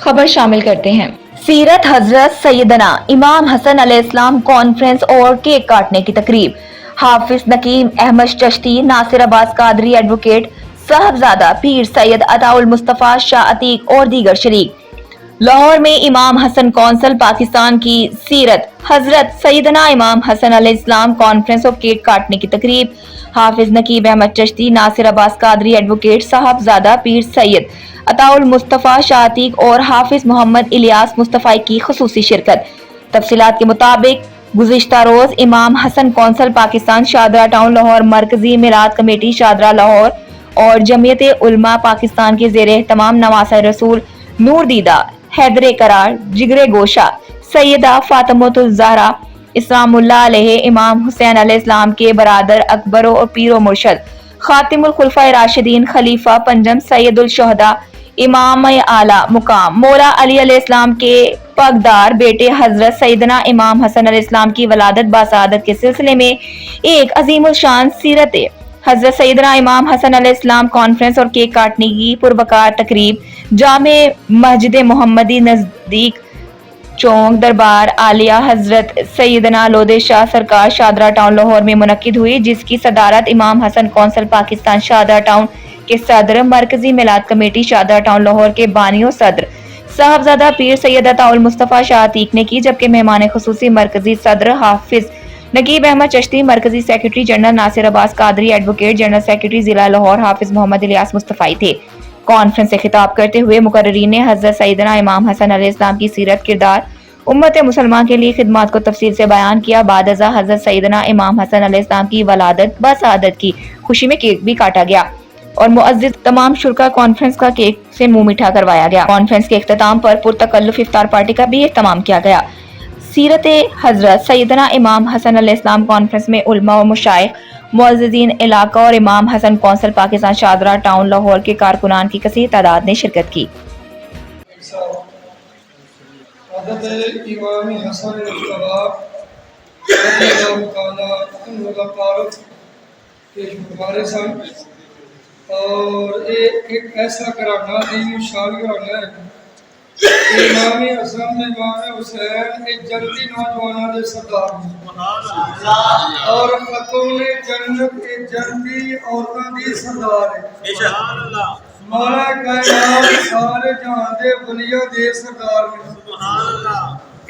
خبر شامل کرتے ہیں۔ سیرت حضرت سیدنا امام حسن علیہ السلام کانفرنس اور کیک کاٹنے کی تقریب۔ حافظ نقیب احمد چشتی، ناصر عباس قادری ایڈوکیٹ، صاحبزادہ پیر سید عطا المصطفیٰ شاہ عتیق اور دیگر شریک۔ لاہور میں امام حسن کونسل پاکستان کی سیرت حضرت سیدنا امام حسن علیہ السلام کانفرنس اور کیک کاٹنے کی تقریب۔ حافظ نقیب احمد چشتی، ناصر عباس قادری ایڈوکیٹ، صاحبزادہ پیر سید عطا المصطفیٰ شاہ عتیق اور حافظ محمد الیاس مصطفی کی خصوصی شرکت۔ تفصیلات کے مطابق گزشتہ روز امام حسن کونسل پاکستان شادرہ ٹاؤن لاہور، مرکزی میلاد کمیٹی شادرہ لاہور اور جمعیت علماء پاکستان کے زیر اہتمام نواسہ رسول، نور دیدہ، حیدر قرار، جگر گوشہ، سیدہ فاطمۃ الزہرا اسلام اللہ علیہ، امام حسین علیہ السلام کے برادر اکبر و پیر و مرشد، خاتم الخلفاء راشدین، خلیفہ پنجم، سید الشہداء، امام اعلیٰ مقام مولا علی علیہ السلام کے پگدار بیٹے حضرت سیدنا امام حسن علیہ السلام کی ولادت باسعادت کے سلسلے میں ایک عظیم الشان سیرت حضرت سیدنا امام حسن علیہ السلام کانفرنس اور کیک کاٹنے کی پروقار تقریب جامع مسجد محمدی نزدیک چونک دربار عالیہ حضرت سیدنا لودھ شاہ سرکار شادرہ ٹاؤن لاہور میں منعقد ہوئی، جس کی صدارت امام حسن کونسل پاکستان شادرہ ٹاؤن کے صدر، مرکزی میلاد کمیٹی شادرہ ٹاؤن لاہور کے بانی و صدر صاحبزادہ پیر سید عطا المصطفیٰ شاہ عتیق نے کی، جبکہ مہمان خصوصی مرکزی صدر حافظ نقیب احمد چشتی، مرکزی سیکرٹری جنرل ناصر عباس قادری ایڈوکیٹ، جنرل سیکرٹری ضلع لاہور حافظ محمد الیاس مصطفی تھے۔ کانفرنس سے خطاب کرتے ہوئے مقررین نے حضرت سیدنا امام حسن علیہ السلام کی سیرت، کردار، امت مسلمان کے لیے خدمات کو تفصیل سے بیان کیا۔ بعد ازاں حضرت سیدنا امام حسن علیہ السلام کی ولادت باسعادت کی خوشی میں کیک بھی کاٹا گیا اور معزز تمام شرکاء کانفرنس کا کیک سے منہ میٹھا کروایا گیا۔ کانفرنس کے اختتام پر پرتکلف افطار پارٹی کا بھی اہتمام کیا گیا۔ سیرت حضرت سیدنا امام حسن علیہ السلام کانفرنس میں علماء و مشائخ، معززین علاقہ اور امام حسن کونسل پاکستان شادرہ ٹاؤن لاہور کے کارکنان کی کثیر تعداد نے شرکت کی۔ حضرت امام حسن رضی اللہ تعالیٰ عنہ کا تعارف پیش فرمانے سن، اور ایک ایسا گھرانہ عظیم شان گھرانہ ہے۔ امام حسن امام حسین ایک جنتی نوجوانوں دے سردار اور خاتون جنت ایک جنتی عورتاں دی سردار ہے۔ مولا کائنات سارے جہاں دے ولیاں دے سردار نے۔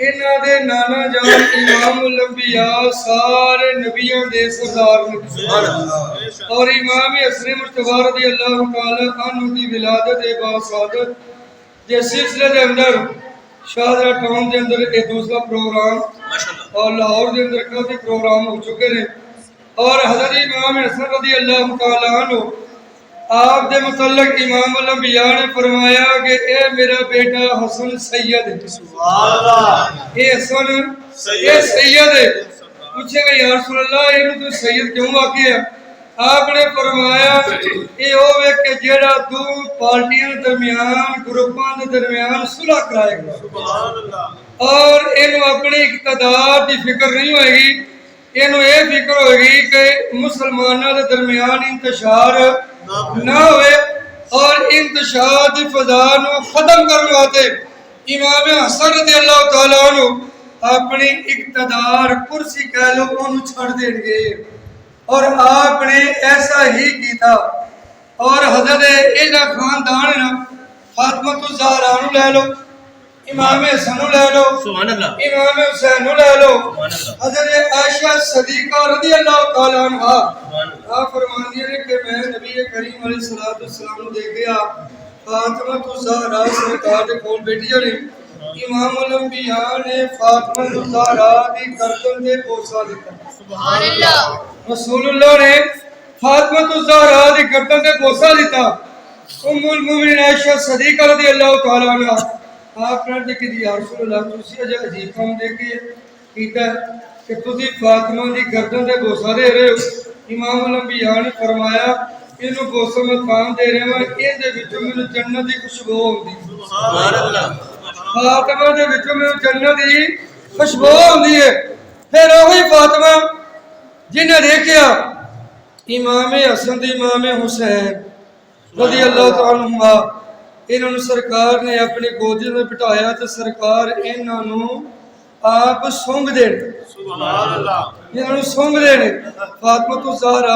انہاں دے نانا جان امام الانبیاء سارے نبیاں دے سردار نے۔ اور امام حسن مجتبی رضی اللہ تعالی عنہ دی ولادت باسعادت جس سلسلے دے اندر شادرہ ٹاؤن دے اندر ایک دوسرا پروگرام اور لاہور دے اندر کافی پروگرام ہو چکے ہیں، اور حضرت امام حسن رضی اللہ تعالی عنہ آپ دے متعلق امام الانبیاء نے فرمایا کہ اے میرا بیٹا حسن سید ہے۔ سبحان اللہ، اے حسن اے سید ہے۔ پوچھے گا یا رسول اللہ یہ تو سید کیوں واقع ہے؟ آپ نے فرمایا اے ہوئے کہ جیڑا دو پارٹیاں درمیان گروپاں دے درمیان صلح کرائے گا، سبحان اللہ، اور انہوں اپنی اقتدار دی فکر نہیں ہوئے گی، انہوں یہ فکر ہوئے گی کہ مسلمانوں دے درمیان انتشار نہ ہوئے، اور انتشار دی فضا نو ختم کرنے واتے امام حسن رضی اللہ تعالیٰ عنہ اپنی اقتدار کرسی کہہ لو انہوں چھڑ دیں گے، اور آپ نے ایسا ہی کیتا۔ اور حضرت ایجا خاندان ہے نا، فاطمۃ الزہرا نو لے لو، امام حسن نو لے لو، امام حسین نو لے لو، حضرت عائشہ صدیقہ رضی اللہ تعالیٰ عنہ آپ فرماندی ہیں کہ میں نبی کریم علیہ السلام نو دیکھ گیا، فاطمۃ الزہرا سرکار دے کول بیٹھیاں نے، امام الانبیاء نے فاطمۃ الزہرا دی گردن تے بوسہ دیتا، سبحان اللہ، رسول اللہ نے فاطمۃ الزہرا دی گردن تے بوسہ دیتا۔ ام المومنین عائشہ صدیقہ رضی اللہ تعالیٰ عنہ آپ نے دیکھی دی یا رسول اللہ تسی اجا عجیب کام دیکھئے کیتا ہے کہ تسی فاطمہ دی گردن تے بوسہ دے رہے ہو۔ امام الانبیاء نے فرمایا انہوں بوسہ میں کام دے رہے ہیں، ان دے وچوں میں جنت دی خوشبو ہوندی، سبحان اللہ، فاطمہ دے وچوں میں جنت دی خوشبو ہوندی ہے۔ پھر وہی فاطمہ جنہیں دیکھیا امام حسن دی امام حسین رضی اللہ تعالیٰ عنہ ਇਹਨਾਂ ਨੂੰ ਸਰਕਾਰ ਨੇ ਆਪਣੀ ਗੋਦੀ ਵਿੱਚ ਬਿਠਾਇਆ ਤੇ ਸਰਕਾਰ ਇਹਨਾਂ ਨੂੰ ਆਪ ਸੁੰਘ ਦੇਣ। ਸੁਭਾਨ ਅੱਲਾਹ। ਇਹਨਾਂ ਨੂੰ ਸੁੰਘਦੇ ਨੇ। ਫਾਤਮਾ ਜ਼ਾਹਰਾ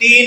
3